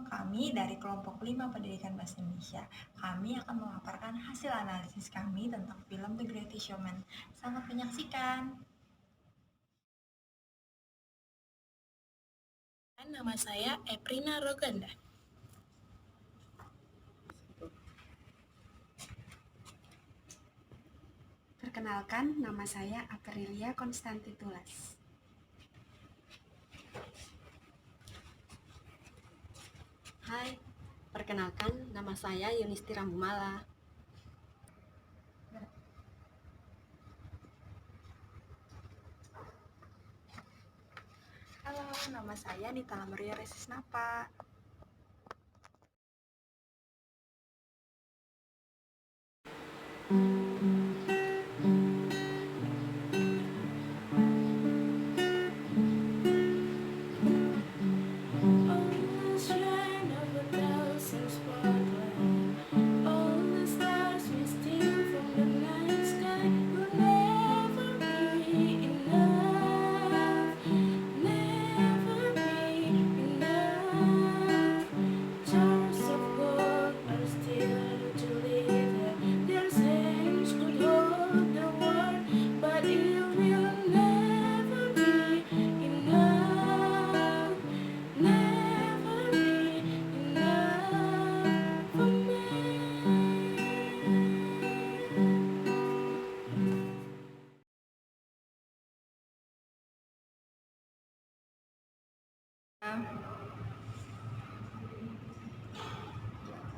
Kami dari kelompok 5 Pendidikan Bahasa Indonesia. Kami akan memaparkan hasil analisis kami tentang film The Greatest Showman. Selamat menyaksikan. Nama saya Eprina Roganda. Perkenalkan, nama saya Aprilia Konstantitulas. Hai, perkenalkan nama saya Yunistira Mumala. Halo, nama saya Nita Lamaria Resisnapa.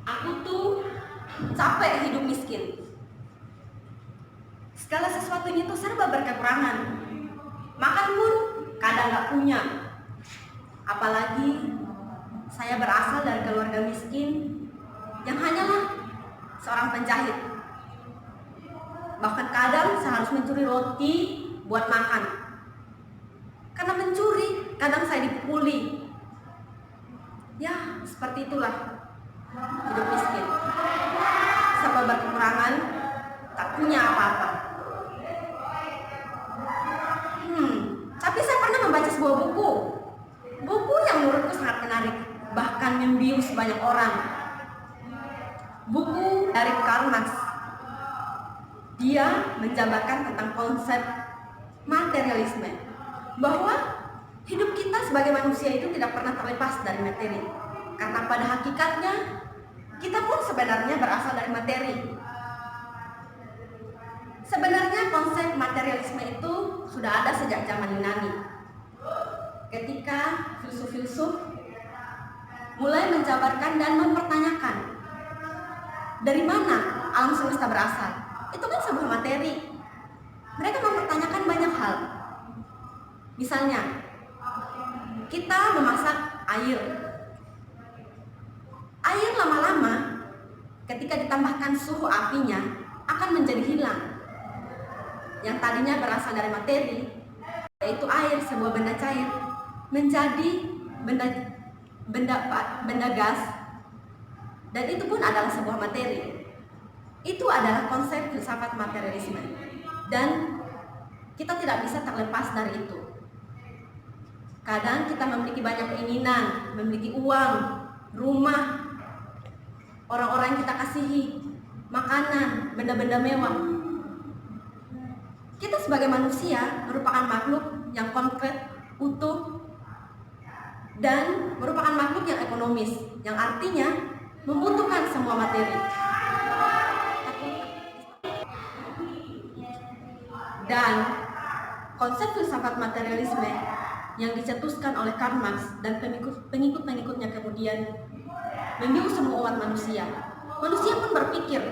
Aku tuh capek hidup miskin. Segala sesuatunya tuh serba berkekurangan. Makan pun kadang gak punya. Apalagi saya berasal dari keluarga miskin yang hanyalah seorang penjahit. Bahkan kadang saya harus mencuri roti buat makan. Karena mencuri, kadang saya dipukuli. Ya, seperti itulah hidup miskin. Serba berkekurangan, tak punya apa-apa. Tapi saya pernah membaca sebuah buku. Buku yang menurutku sangat menarik, bahkan membius banyak orang. Buku dari Karl Marx. Dia menjabarkan tentang konsep materialisme, bahwa hidup kita sebagai manusia itu tidak pernah terlepas dari materi. Karena pada hakikatnya kita pun sebenarnya berasal dari materi. Sebenarnya konsep materialisme itu sudah ada sejak zaman Yunani. Ketika filsuf-filsuf mulai menjabarkan dan mempertanyakan dari mana alam semesta berasal. Itu kan sebuah materi. Mereka mempertanyakan banyak hal. Misalnya, kita memasak air. Air lama-lama ketika ditambahkan suhu apinya akan menjadi hilang. Yang tadinya berasal dari materi, yaitu air, sebuah benda cair, menjadi benda gas, dan itu pun adalah sebuah materi. Itu adalah konsep filsafat materialisme, dan kita tidak bisa terlepas dari itu. Kadang kita memiliki banyak keinginan, memiliki uang, rumah, orang-orang yang kita kasihi, makanan, benda-benda mewah. Kita sebagai manusia merupakan makhluk yang konkret, utuh, dan merupakan makhluk yang ekonomis, yang artinya membutuhkan semua materi. Dan konsep filsafat materialisme yang dicetuskan oleh Karl Marx dan pengikut-pengikutnya kemudian membius semua umat manusia. Manusia pun berpikir,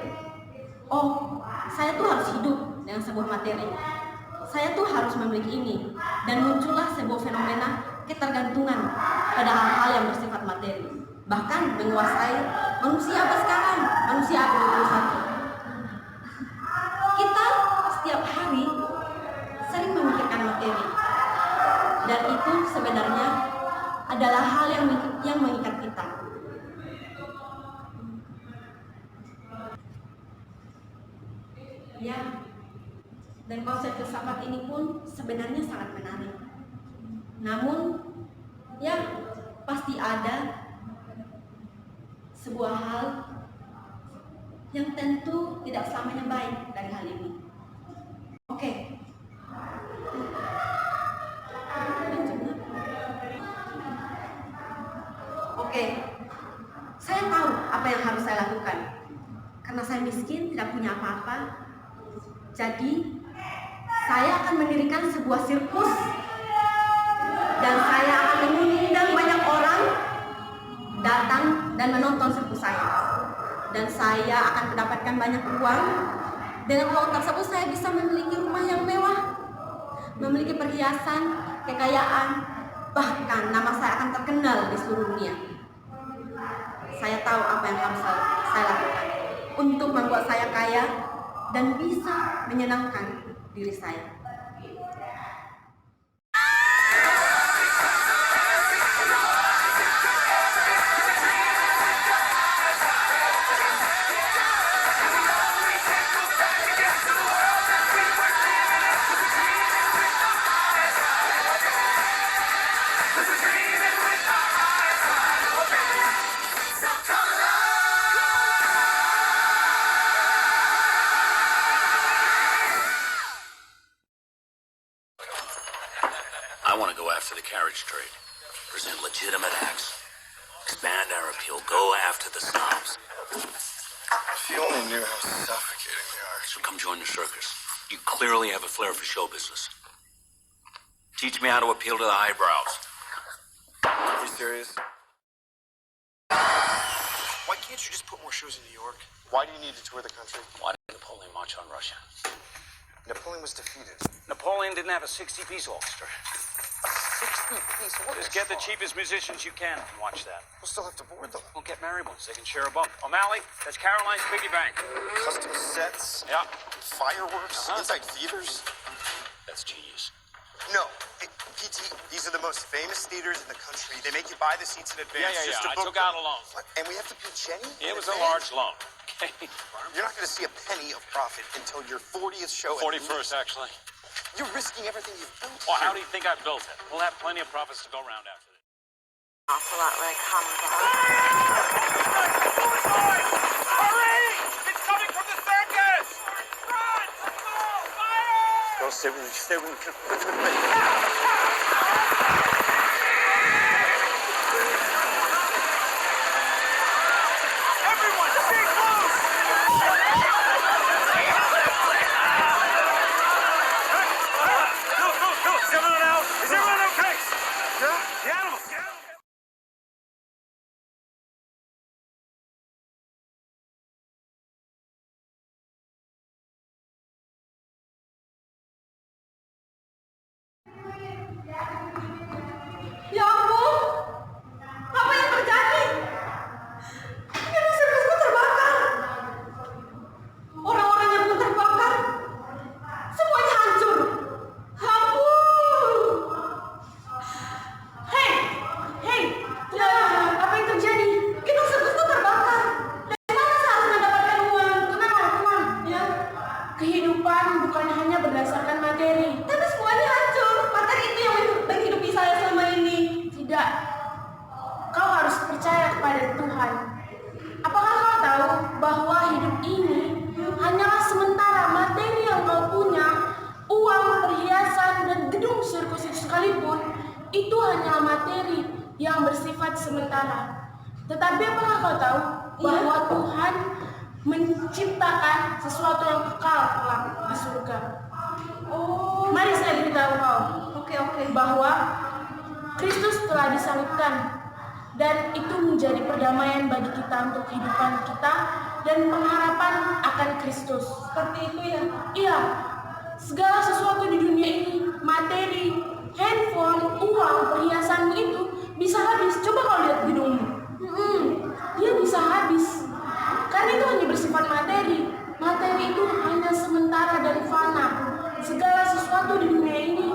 oh, saya tuh harus hidup dengan sebuah materi. Saya tuh harus memiliki ini. Dan muncullah sebuah fenomena ketergantungan pada hal-hal yang bersifat materi. Bahkan menguasai manusia apa sekarang? Manusia abad 21. Kita setiap hari sering memikirkan materi. Dan itu sebenarnya adalah hal yang mengikat kita. Ya, dan konsep filsafat ini pun sebenarnya sangat menarik. Namun, ya pasti ada sebuah hal yang tentu tidak selamanya baik dari hal ini. Oke. Oke, saya tahu apa yang harus saya lakukan. Karena saya miskin, tidak punya apa-apa. Jadi, saya akan mendirikan sebuah sirkus. Dan saya akan mengundang banyak orang datang dan menonton sirkus saya. Dan saya akan mendapatkan banyak uang. Dengan uang tersebut saya bisa memiliki rumah yang mewah, memiliki perhiasan, kekayaan, bahkan nama saya akan terkenal di seluruh dunia. Saya tahu apa yang harus saya lakukan untuk membuat saya kaya dan bisa menyenangkan diri saya. I want to go after the carriage trade, present legitimate acts, expand our appeal, go after the snobs. If you only knew how suffocating they are. So come join the circus. You clearly have a flair for show business. Teach me how to appeal to the highbrows. Are you serious? Why can't you just put more shows in New York? Why do you need to tour the country? Why did Napoleon march on Russia? Napoleon was defeated. Napoleon didn't have a 60-piece orchestra. 60-piece orchestra. Just get the cheapest musicians you can and watch that. We'll still have to board them. We'll get married ones. They can share a bump. O'Malley, that's Caroline's piggy bank. Custom sets. Yeah. Fireworks. Inside theaters. That's genius. No. Hey, PT, these are the most famous theaters in the country. They make you buy the seats in advance just to I book took out them. a loan. What? And we have to pay Jenny? It in was a advance? large loan. You're not going to see a penny of profit until your 40th show. at 41st, least. actually. You're risking everything you've built. Well, how here. do you think I built it? We'll have plenty of profits to go around after this. Awful lot like humbug. It's coming from the circus! Run! Fire! Don't stay with me. Everyone, stay close! Go! Is everyone out? Is everyone okay? Yeah? The animals! Ya ampun, apa yang terjadi? Gedung sirkusku terbakar. Orang-orang yang pun terbakar, semuanya hancur. Ampun. Hei, ya, apa yang terjadi? Gedung sirkusku terbakar. Dari mana saya harus mendapatkan uang? Tenang, ya. Kehidupan bukan hanya berdasarkan materi. Tapi semuanya hancur. Materi itu yang menghidupi saya selama ini. Tidak. Kau harus percaya kepada Tuhan. Apakah kau tahu bahwa hidup ini hanyalah sementara? Materi yang kau punya, uang, perhiasan, dan gedung sirkus itu sekalipun, itu hanyalah materi yang bersifat sementara. Tetapi apakah kau tahu bahwa Tuhan menciptakan sesuatu yang kekal kelak di surga? Oh, Mari saya beritahu kau oke. bahwa Kristus telah disalibkan dan itu menjadi perdamaian bagi kita untuk kehidupan kita dan pengharapan akan Kristus. Seperti itu ya. Iya, segala sesuatu di dunia ini, materi, handphone, uang, perhiasanmu itu bisa habis. Coba kau lihat gedungmu. Dia bisa habis. Karena itu hanya bersifat materi. Materi itu hanya sementara dan fana. Segala sesuatu di dunia ini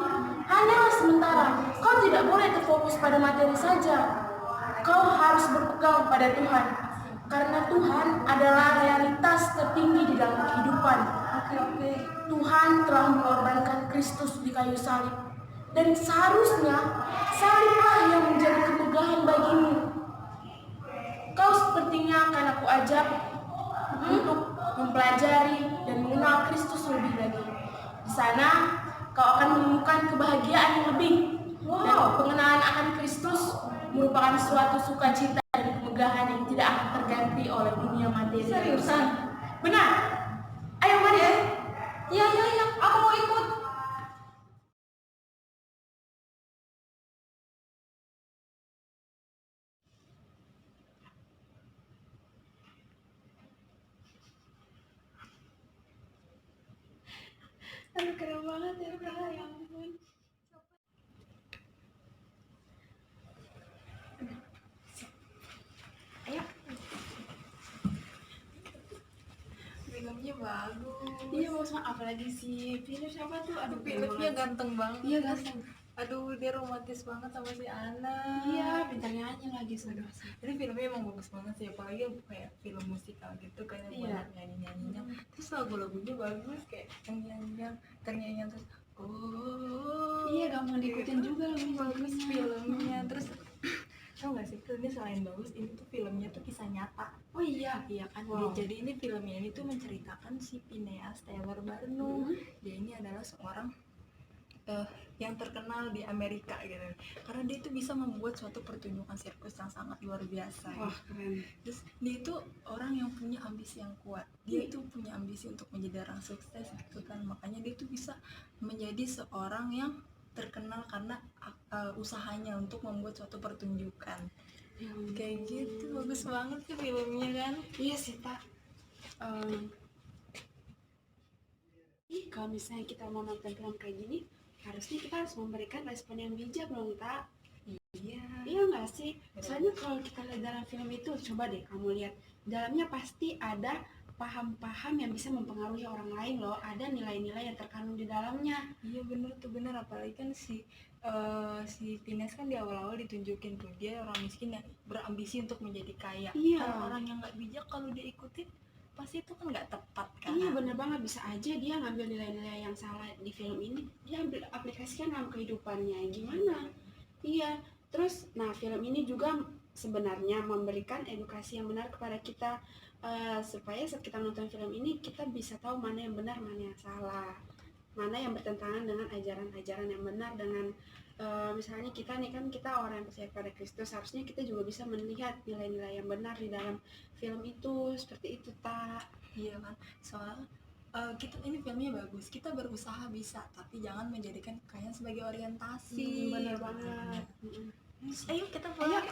hanyalah sementara. Kau tidak boleh terfokus pada materi saja. Kau harus berpegang pada Tuhan. Karena Tuhan adalah realitas tertinggi di dalam kehidupan. Oke. Tuhan telah mengorbankan Kristus di kayu salib. Dan seharusnya saliblah yang menjadi kemegahan bagimu. Kau sepertinya akan aku ajak untuk mempelajari dan mengenal Kristus lebih lagi. Di sana kau akan menemukan kebahagiaan yang lebih. Dan pengenalan akan Kristus merupakan suatu sukacita dan kemegahan yang tidak akan terganti oleh dunia materi. Seriusan? Benar. Ayo mari. Iya, aku mau ikut. Aduh, keren banget ya, Kak. Ya ampun. Filmnya bagus. Iya, maksudnya apalagi si Pilih siapa tuh? Aduh, Pilotnya ganteng banget. Iya, ganteng. Aduh, dia romantis banget sama si Ana. Iya, pintar nyanyi lagi sudah. Jadi filmnya emang bagus banget sih, apalagi kayak film musikal gitu kan yang Iya. banyak nyanyi-nyanyinya. Terus lagu-lagunya bagus kayak ternyanyi terus Iya, gampang diikutin gitu. juga lagunya. Bagus filmnya. Terus tau gak sih, filmnya selain bagus, ini tuh filmnya tuh kisah nyata. Oh iya. Iya kan, Wow. jadi ini filmnya ini tuh menceritakan si Phineas Taylor Barnum. Dia ini adalah seorang yang terkenal di Amerika gitu, karena dia tuh bisa membuat suatu pertunjukan sirkus yang sangat luar biasa. Wah, keren. Terus dia itu orang yang punya ambisi yang kuat. Dia itu punya ambisi untuk menjadi orang sukses gitu kan, makanya dia tuh bisa menjadi seorang yang terkenal karena usahanya untuk membuat suatu pertunjukan. Kayak gitu, bagus banget sih filmnya kan. Iya sih, Tak. Kalau misalnya kita mau nonton film kayak gini, harusnya kita harus memberikan respon yang bijak dong, Tak. Iya. Iya nggak sih? Soalnya kalau kita lihat dalam film itu, coba deh kamu lihat, dalamnya pasti ada paham-paham yang bisa mempengaruhi orang lain loh. Ada nilai-nilai yang terkandung di dalamnya. Iya bener tuh, bener. Apalagi kan si Phineas kan di awal-awal ditunjukin tuh dia orang miskin yang berambisi untuk menjadi kaya. Iya. Kalau orang yang nggak bijak, kalau dia ikutin pasti itu kan nggak tepat kan. Iya bener banget, bisa aja dia ngambil nilai-nilai yang salah di film ini, dia ambil aplikasikan dalam kehidupannya. Gimana? Iya. Terus, nah film ini juga sebenarnya memberikan edukasi yang benar kepada kita, supaya saat kita menonton film ini kita bisa tahu mana yang benar, mana yang salah, mana yang bertentangan dengan ajaran-ajaran yang benar. Dengan misalnya kita nih kan, kita orang yang percaya pada Kristus, harusnya kita juga bisa melihat nilai-nilai yang benar di dalam film itu. Seperti itu, Tak. Iya kan, soal kita ini filmnya bagus, kita berusaha bisa, tapi jangan menjadikan kekayaan sebagai orientasi. Bener gitu. banget. Ayo kita pulang.